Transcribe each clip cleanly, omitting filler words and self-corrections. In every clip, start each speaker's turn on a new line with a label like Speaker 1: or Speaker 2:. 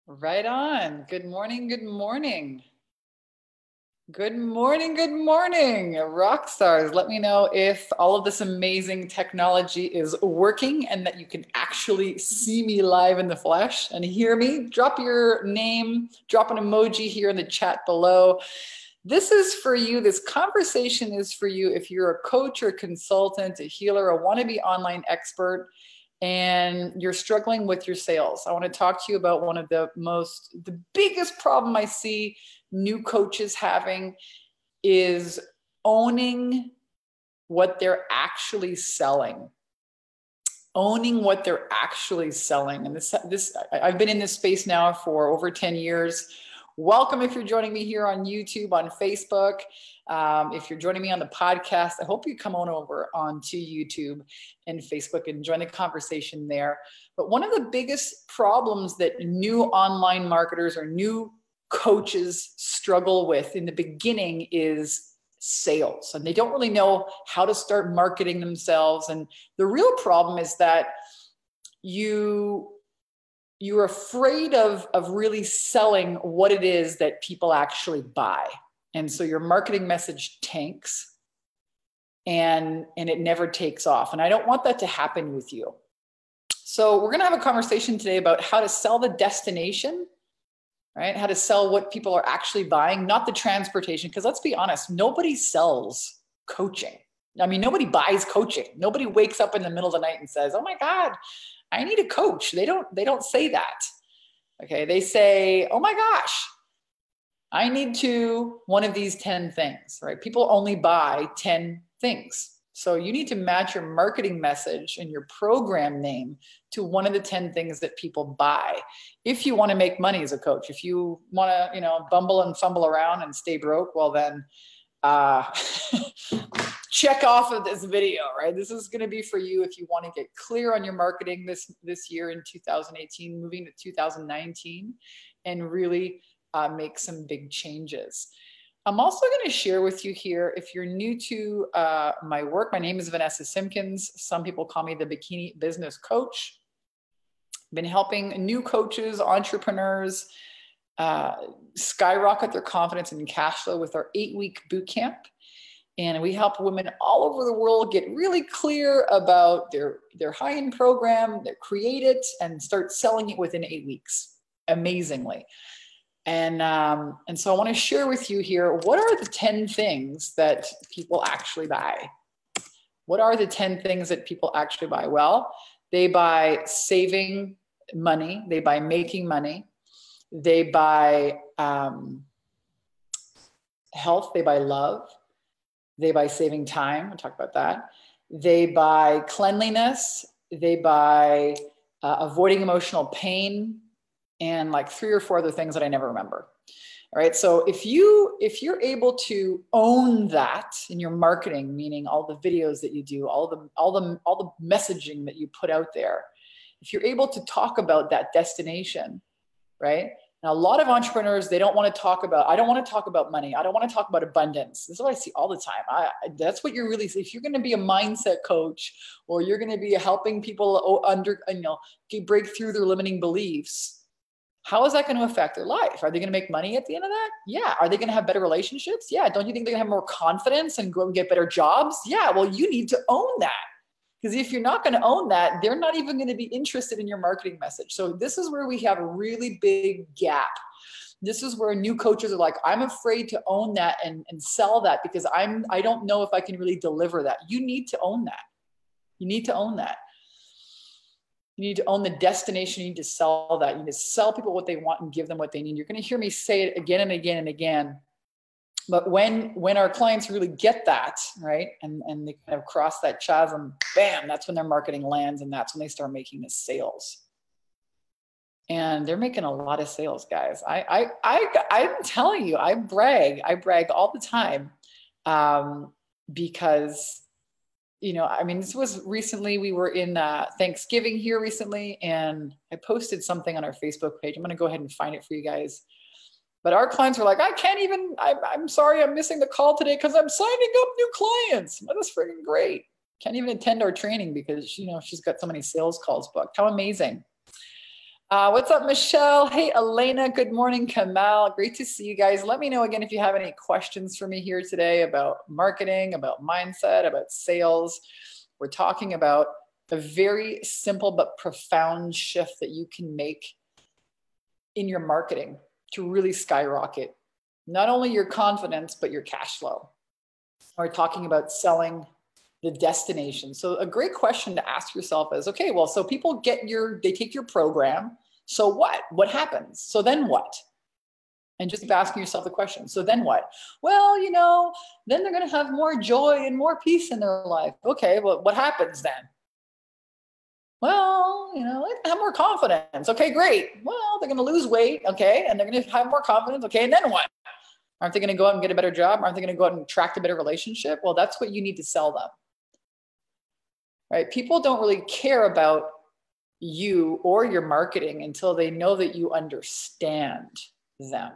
Speaker 1: Right on. Good morning. Good morning. Good morning. Good morning. Rock stars. Let me know if all of this amazing technology is working and that you can actually see me live in the flesh and hear me. Drop your name, drop an emoji here in the chat below. This is for you. This conversation is for you if you're a coach or consultant, a healer, a wannabe online expert, and you're struggling with your sales. I want to talk to you about one of the biggest problem I see new coaches having is owning what they're actually selling. Owning what they're actually selling. And I've been in this space now for over 10 years. Welcome if you're joining me here on YouTube, on Facebook. If you're joining me on the podcast, I hope you come on over onto YouTube and Facebook and join the conversation there. But one of the biggest problems that new online marketers or new coaches struggle with in the beginning is sales. And they don't really know how to start marketing themselves. And the real problem is that you're afraid of really selling what it is that people actually buy. And so your marketing message tanks and it never takes off. And I don't want that to happen with you. So we're going to have a conversation today about how to sell the destination, right? How to sell what people are actually buying, not the transportation. Because let's be honest, nobody sells coaching. I mean, nobody buys coaching. Nobody wakes up in the middle of the night and says, oh my God, I need a coach. They don't say that. Okay. They say, oh my gosh, I need one of these 10 things, right? People only buy 10 things. So you need to match your marketing message and your program name to one of the 10 things that people buy. If you want to make money as a coach, if you want to, bumble and fumble around and stay broke, well then, check off of this video, right? This is going to be for you if you want to get clear on your marketing this year in 2018, moving to 2019, and really make some big changes. I'm also going to share with you here, if you're new to my work, my name is Vanessa Simpkins. Some people call me the Bikini Business Coach. I've been helping new coaches, entrepreneurs, skyrocket their confidence and cash flow with our 8-week boot camp. And we help women all over the world get really clear about their high-end program, create it, and start selling it within 8 weeks, amazingly. And so I want to share with you here, what are the 10 things that people actually buy? What are the 10 things that people actually buy? Well, they buy saving money. They buy making money. They buy health. They buy love. They buy saving time. We'll talk about that. They buy cleanliness. They buy avoiding emotional pain, and like 3 or 4 other things that I never remember. All right. So if you're able to own that in your marketing, meaning all the videos that you do, all the messaging that you put out there, if you're able to talk about that destination, right? Now, a lot of entrepreneurs, they don't want to talk about, I don't want to talk about money. I don't want to talk about abundance. This is what I see all the time. That's what you're really, if you're going to be a mindset coach, or you're going to be helping people break through their limiting beliefs, how is that going to affect their life? Are they going to make money at the end of that? Yeah. Are they going to have better relationships? Yeah. Don't you think they're going to have more confidence and go and get better jobs? Yeah. Well, you need to own that. Because if you're not going to own that, they're not even going to be interested in your marketing message. So this is where we have a really big gap. This is where new coaches are like, I'm afraid to own that and sell that because I don't know if I can really deliver that. You need to own that. You need to own that. You need to own the destination. You need to sell that. You need to sell people what they want and give them what they need. You're going to hear me say it again and again and again. But when our clients really get that, right, and they kind of cross that chasm, bam, that's when their marketing lands, and that's when they start making the sales. And they're making a lot of sales, guys. I'm telling you, I brag all the time, because, this was recently, we were in Thanksgiving here recently, and I posted something on our Facebook page. I'm going to go ahead and find it for you guys. But our clients were like, I'm sorry, I'm missing the call today because I'm signing up new clients. Well, that's freaking great. Can't even attend our training because, she's got so many sales calls booked. How amazing. What's up, Michelle? Hey, Elena. Good morning, Kamal. Great to see you guys. Let me know again if you have any questions for me here today about marketing, about mindset, about sales. We're talking about a very simple but profound shift that you can make in your marketing to really skyrocket not only your confidence, but your cash flow. We're talking about selling the destination. So a great question to ask yourself is, okay, well, so people they take your program. So what? What happens? So then what? And just keep asking yourself the question. So then what? Well, then they're going to have more joy and more peace in their life. Okay, well, what happens then? Well, they have more confidence. Okay, great. Well, they're going to lose weight. Okay. And they're going to have more confidence. Okay. And then what? Aren't they going to go out and get a better job? Aren't they going to go out and attract a better relationship? Well, that's what you need to sell them. Right? People don't really care about you or your marketing until they know that you understand them.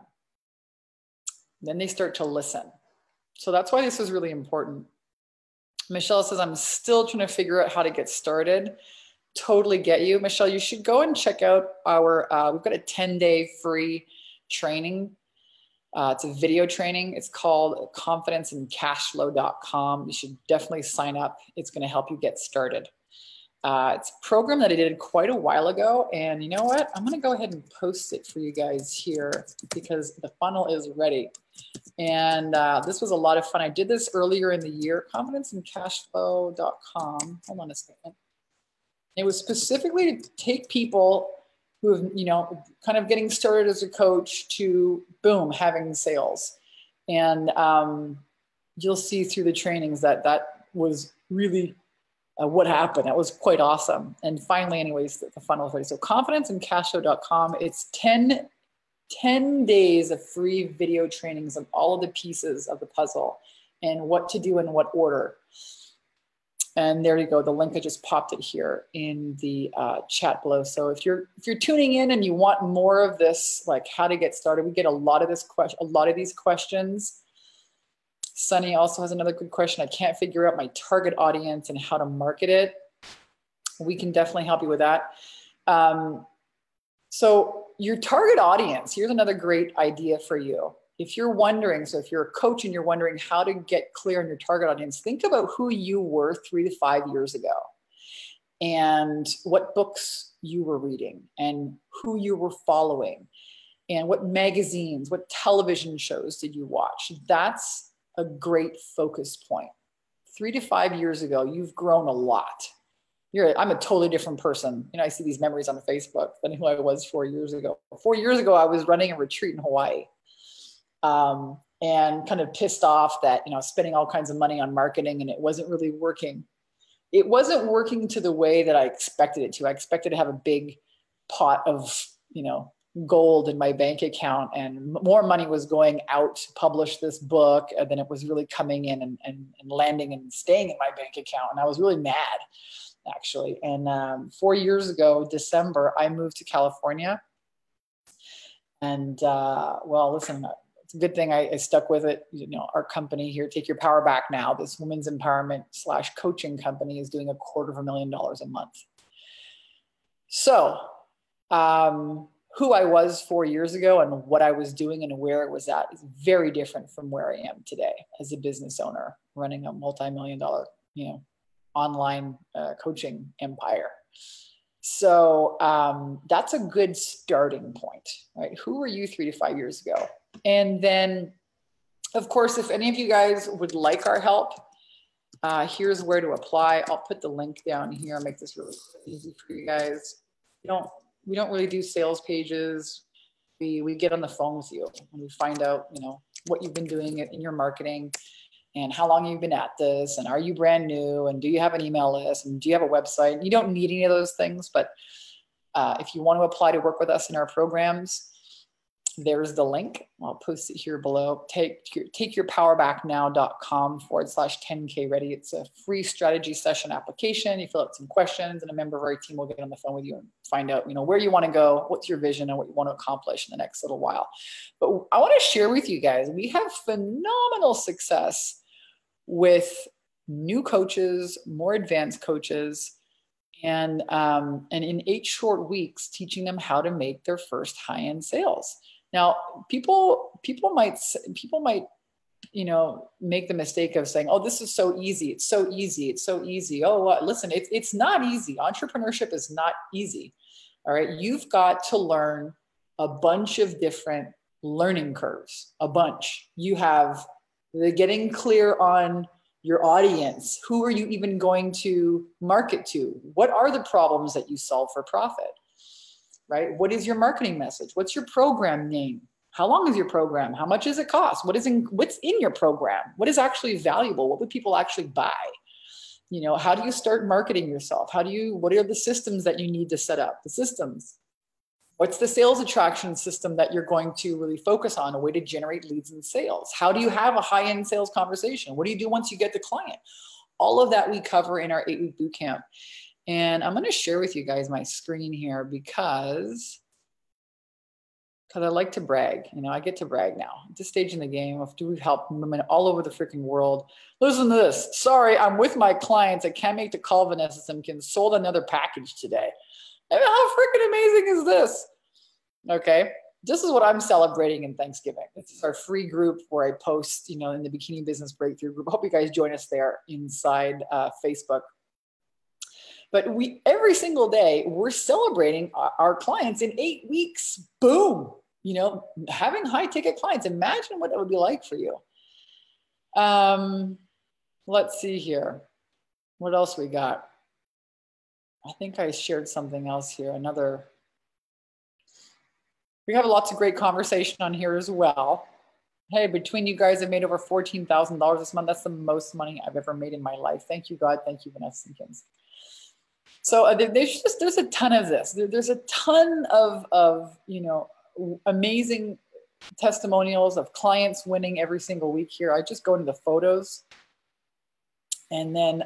Speaker 1: Then they start to listen. So that's why this is really important. Michelle says, I'm still trying to figure out how to get started. Totally get you. Michelle, you should go and check out we've got a 10-day free training. It's a video training. It's called confidenceandcashflow.com. You should definitely sign up. It's going to help you get started. It's a program that I did quite a while ago. And you know what? I'm going to go ahead and post it for you guys here because the funnel is ready. And this was a lot of fun. I did this earlier in the year, confidenceandcashflow.com. Hold on a second. It was specifically to take people who have, kind of getting started as a coach to boom, having sales. And you'll see through the trainings that was really what happened. That was quite awesome. And finally, anyways, the funnel is ready. So confidenceandcashflow.com, it's 10 days of free video trainings of all of the pieces of the puzzle and what to do in what order. And there you go. The link, I just popped it here in the chat below. So if you're tuning in and you want more of this, like how to get started, we get a lot of these questions. Sunny also has another good question. I can't figure out my target audience and how to market it. We can definitely help you with that. So your target audience, here's another great idea for you. If you're wondering, so if you're a coach and you're wondering how to get clear on your target audience, think about who you were 3 to 5 years ago and what books you were reading and who you were following and what magazines, what television shows did you watch. That's a great focus point. 3 to 5 years ago, you've grown a lot. I'm a totally different person. I see these memories on Facebook than who I was 4 years ago. 4 years ago, I was running a retreat in Hawaii. And kind of pissed off that, spending all kinds of money on marketing and it wasn't really working. It wasn't working to the way that I expected it to. I expected to have a big pot of, gold in my bank account and more money was going out to publish this book than it was really coming in and landing and staying in my bank account. And I was really mad, actually. And 4 years ago, December, I moved to California. And well, listen, it's a good thing I stuck with it. Our company here, Take Your Power Back Now, this women's empowerment / coaching company is doing $250,000 a month. So who I was 4 years ago and what I was doing and where it was at is very different from where I am today as a business owner running a multi-million-dollar, online coaching empire. So that's a good starting point, right? Who were you 3 to 5 years ago? And then, of course, if any of you guys would like our help, here's where to apply. I'll put the link down here. I'll make this really easy for you guys. We don't really do sales pages. We get on the phone with you and we find out, what you've been doing in your marketing and how long you've been at this and are you brand new and do you have an email list and do you have a website? You don't need any of those things, but if you want to apply to work with us in our programs, there's the link. I'll post it here below. takeyourpowerbacknow.com/10K ready. It's a free strategy session application. You fill out some questions and a member of our team will get on the phone with you and find out, where you want to go, what's your vision and what you want to accomplish in the next little while. But I want to share with you guys, we have phenomenal success with new coaches, more advanced coaches, And in 8 short weeks, teaching them how to make their first high-end sales. Now, people might, you know, make the mistake of saying, oh, this is so easy. It's so easy. It's so easy. Oh, listen, it's not easy. Entrepreneurship is not easy. All right. You've got to learn a bunch of different learning curves, a bunch. You have the getting clear on your audience. Who are you even going to market to? What are the problems that you solve for profit? Right? What is your marketing message? What's your program name? How long is your program? How much does it cost? What's in your program? What is actually valuable? What would people actually buy? You know, how do you start marketing yourself? What are the systems that you need to set up? The systems. What's the sales attraction system that you're going to really focus on, a way to generate leads and sales? How do you have a high-end sales conversation? What do you do once you get the client? All of that we cover in our 8-week bootcamp. And I'm going to share with you guys my screen here because I like to brag. You know, I get to brag now. At this stage in the game, do we help women all over the freaking world? Listen to this. Sorry, I'm with my clients. I can't make the call, Vanessa Simpkins. Sold another package today. I mean, how freaking amazing is this? Okay, this is what I'm celebrating in Thanksgiving. This is our free group where I post, you know, in the Bikini Business Breakthrough group. Hope you guys join us there inside Facebook. But every single day, we're celebrating our clients in 8 weeks. Boom. You know, having high ticket clients. Imagine what it would be like for you. Let's see here. What else we got? I think I shared something else here. We have lots of great conversation on here as well. Hey, between you guys, I've made over $14,000 this month. That's the most money I've ever made in my life. Thank you, God. Thank you, Vanessa Simpkins. So there's a ton of this. There's a ton of you know, amazing testimonials of clients winning every single week here. I just go into the photos, and then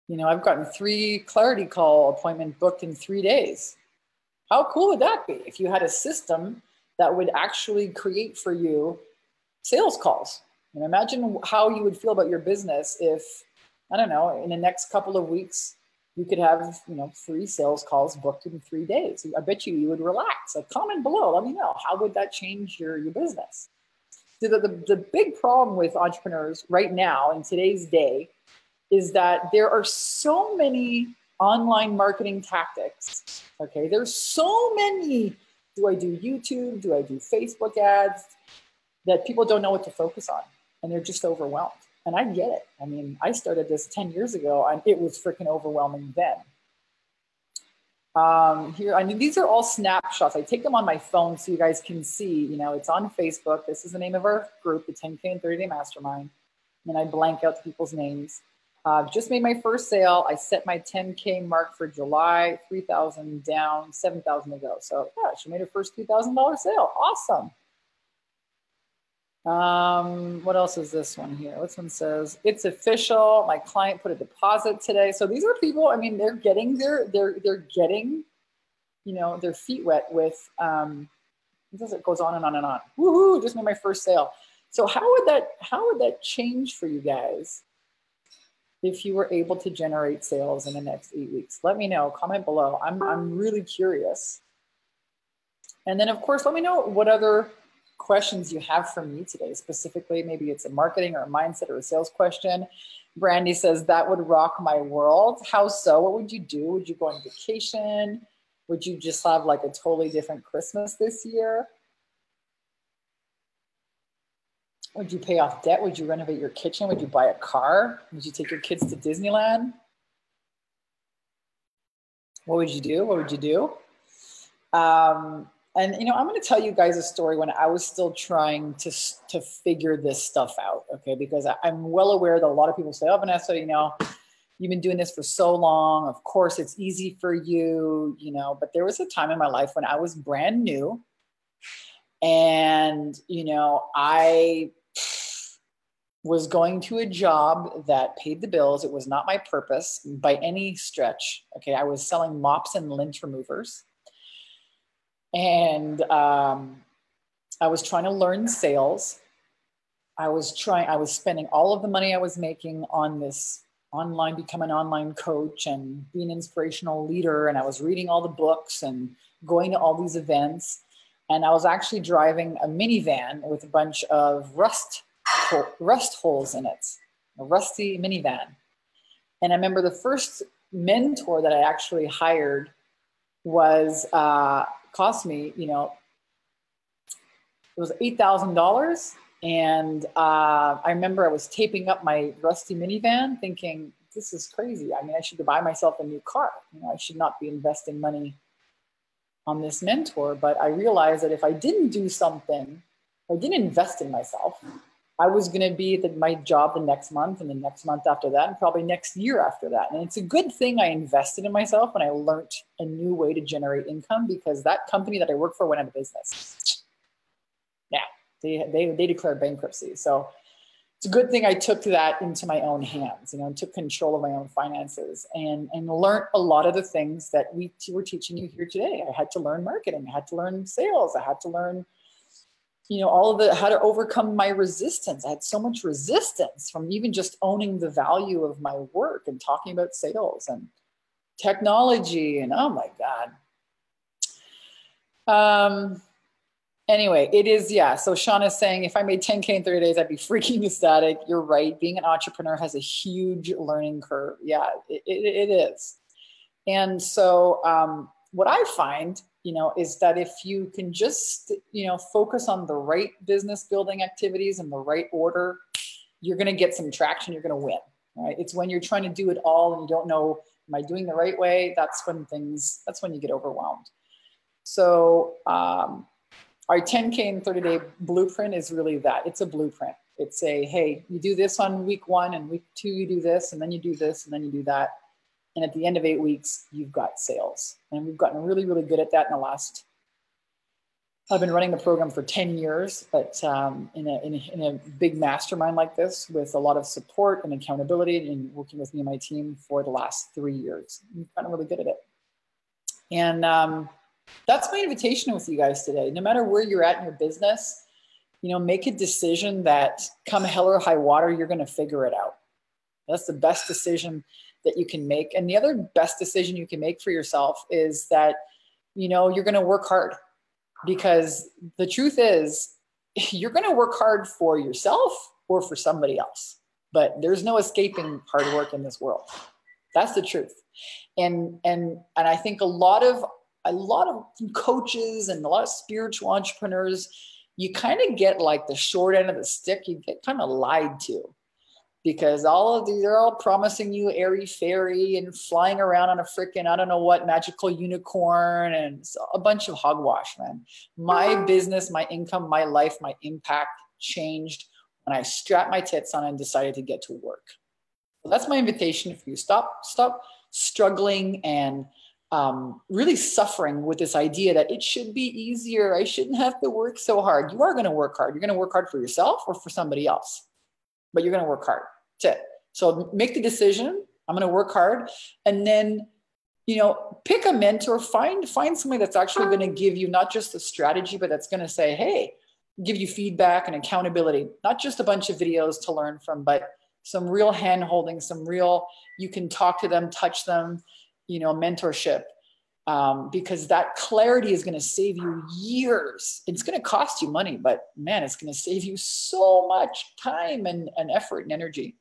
Speaker 1: you know, I've gotten 3 clarity call appointment booked in 3 days. How cool would that be if you had a system that would actually create for you sales calls? And imagine how you would feel about your business if, I don't know, in the next couple of weeks, you could have, you know, 3 sales calls booked in 3 days. I bet you would relax. Like, comment below, let me know. How would that change your business? So the big problem with entrepreneurs right now in today's day is that there are so many online marketing tactics. Okay, there's so many. Do I do YouTube? Do I do Facebook ads? That people don't know what to focus on, and they're just overwhelmed. And I get it. I mean, I started this 10 years ago, and it was freaking overwhelming then. Here, I mean, these are all snapshots. I take them on my phone so you guys can see. You know, it's on Facebook. This is the name of our group, the 10K and 30-day mastermind. And I blank out the people's names. Just made my first sale. I set my 10K mark for July, 3,000 down, 7,000 to go. So yeah, she made her first $2,000 sale. Awesome. What else is this one here? This one says, it's official. My client put a deposit today. So these are people, I mean, they're getting getting, you know, their feet wet with, it goes on and on and on. Woohoo, just made my first sale. So how would that change for you guys if you were able to generate sales in the next 8 weeks? Let me know, comment below. I'm really curious. And then of course, let me know what other questions you have for me today. Specifically, maybe it's a marketing or a mindset or a sales question. Brandy says, that would rock my world. How so? What would you do? Would you go on vacation? Would you just have like a totally different Christmas this year? Would you pay off debt? Would you renovate your kitchen? Would you buy a car? Would you take your kids to Disneyland? What would you do? What would you do? And, you know, I'm going to tell you guys a story when I was still trying to figure this stuff out, okay? Because I'm well aware that a lot of people say, oh, Vanessa, you know, you've been doing this for so long. Of course, it's easy for you, you know, but there was a time in my life when I was brand new and, you know, I was going to a job that paid the bills. It was not my purpose by any stretch. Okay, I was selling mops and lint removers. And I was trying to learn sales. I was spending all of the money I was making on this become an online coach and be an inspirational leader. And I was reading all the books and going to all these events. And I was actually driving a minivan with a bunch of rust holes in it, a rusty minivan. And I remember the first mentor that I actually hired was, cost me, you know, it was $8,000. And I remember I was taping up my rusty minivan thinking, this is crazy. I mean, I should buy myself a new car. You know, I should not be investing money on this mentor. But I realized that if I didn't do something, if I didn't invest in myself, I was going to be at my job the next month and the next month after that, and probably next year after that. And it's a good thing I invested in myself and I learned a new way to generate income, because that company that I worked for went out of business. Yeah. They declared bankruptcy. So it's a good thing I took that into my own hands, you know, and took control of my own finances and learned a lot of the things that we were teaching you here today. I had to learn marketing. I had to learn sales. I had to learn, you know, all of the, how to overcome my resistance. I had so much resistance from even just owning the value of my work and talking about sales and technology and, oh my God. Anyway, it is, yeah. So Sean is saying, if I made 10K in 30 days, I'd be freaking ecstatic. You're right. Being an entrepreneur has a huge learning curve. Yeah, it is. And so what I find, you know, is that if you can just, you know, focus on the right business building activities in the right order, you're going to get some traction. You're going to win, right? It's when you're trying to do it all and you don't know, am I doing the right way? That's when you get overwhelmed. So, our 10K in 30-day blueprint is really that. It's a blueprint. It's a, hey, you do this on week 1 and week 2, you do this, and then you do this, and then you do that. And at the end of 8 weeks, you've got sales. And we've gotten really, really good at that in the last, I've been running the program for 10 years, but in a big mastermind like this with a lot of support and accountability and working with me and my team for the last 3 years. We've gotten really good at it. And that's my invitation with you guys today. No matter where you're at in your business, you know, make a decision that come hell or high water, you're going to figure it out. That's the best decision that you can make. And the other best decision you can make for yourself is that, you know, you're going to work hard, because the truth is you're going to work hard for yourself or for somebody else, but there's no escaping hard work in this world. That's the truth. And I think a lot of coaches and a lot of spiritual entrepreneurs, you kind of get like the short end of the stick. You get kind of lied to, because all of these are all promising you airy fairy and flying around on a freaking, I don't know what, magical unicorn, and a bunch of hogwash, man. My business, my income, my life, my impact changed when I strapped my tits on and decided to get to work. So that's my invitation for you. Stop struggling and really suffering with this idea that it should be easier. I shouldn't have to work so hard. You are going to work hard. You're going to work hard for yourself or for somebody else, but you're going to work hard. That's it. So make the decision. I'm going to work hard. And then, you know, pick a mentor, find somebody that's actually going to give you not just the strategy, but that's going to say, hey, give you feedback and accountability, not just a bunch of videos to learn from, but some real hand holding, some real, you can talk to them, touch them, you know, mentorship, because that clarity is going to save you years. It's going to cost you money, but man, it's going to save you so much time and effort and energy.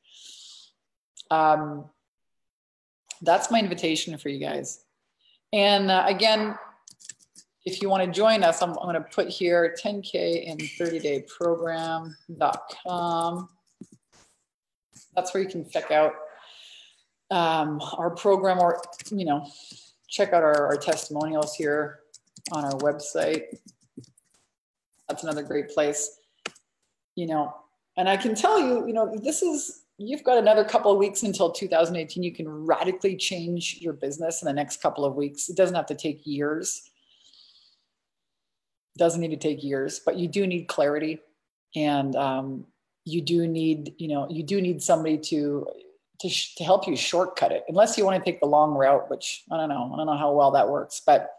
Speaker 1: That's my invitation for you guys. And again, if you want to join us, I'm going to put here 10K in 30-day program.com. That's where you can check out our program, or, you know, check out our testimonials here on our website. That's another great place, you know, and I can tell you, you know, you've got another couple of weeks until 2018. You can radically change your business in the next couple of weeks. It doesn't have to take years. It doesn't need to take years, but you do need clarity, and you do need somebody to help you shortcut it, unless you want to take the long route, which I don't know how well that works, but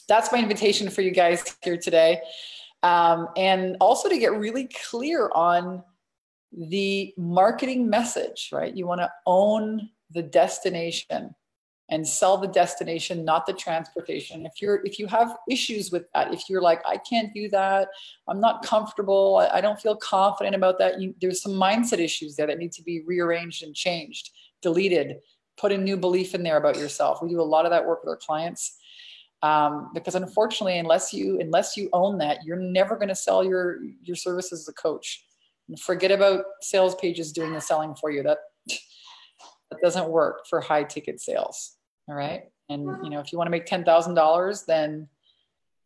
Speaker 1: that's my invitation for you guys here today. And also to get really clear on, the marketing message, right? You want to own the destination and sell the destination, not the transportation. If you have issues with that, if you're like, I can't do that, I'm not comfortable, I don't feel confident about that, there's some mindset issues there that need to be rearranged and changed, deleted, put a new belief in there about yourself. We do a lot of that work with our clients. Because unfortunately, unless you own that, you're never going to sell your services as a coach. And forget about sales pages doing the selling for you. That doesn't work for high ticket sales. All right. And if you want to make $10,000, then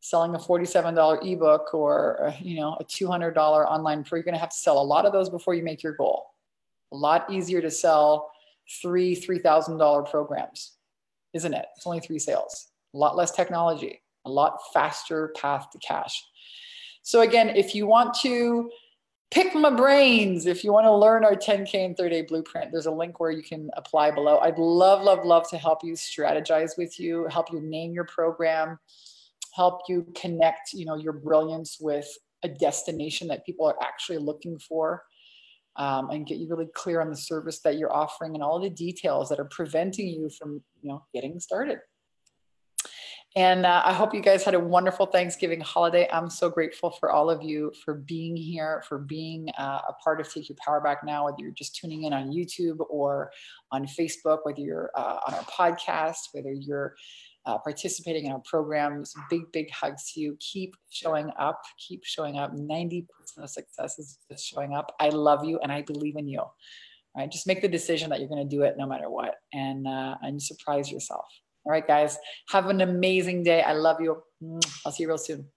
Speaker 1: selling a $47 ebook or a $200 online pro, you're going to have to sell a lot of those before you make your goal. A lot easier to sell $3,000 programs, isn't it? It's only 3 sales. A lot less technology, a lot faster path to cash. So again, if you want to pick my brains, if you want to learn our 10K in 30-day blueprint, there's a link where you can apply below. I'd love, love, love to help you strategize with you, help you name your program, help you connect, your brilliance with a destination that people are actually looking for, and get you really clear on the service that you're offering and all the details that are preventing you from, getting started. And I hope you guys had a wonderful Thanksgiving holiday. I'm so grateful for all of you for being here, for being a part of Take Your Power Back Now, whether you're just tuning in on YouTube or on Facebook, whether you're on our podcast, whether you're participating in our programs. Big, big hugs to you. Keep showing up. Keep showing up. 90% of success is just showing up. I love you and I believe in you. All right? Just make the decision that you're going to do it no matter what, and surprise yourself. All right, guys, have an amazing day. I love you. I'll see you real soon.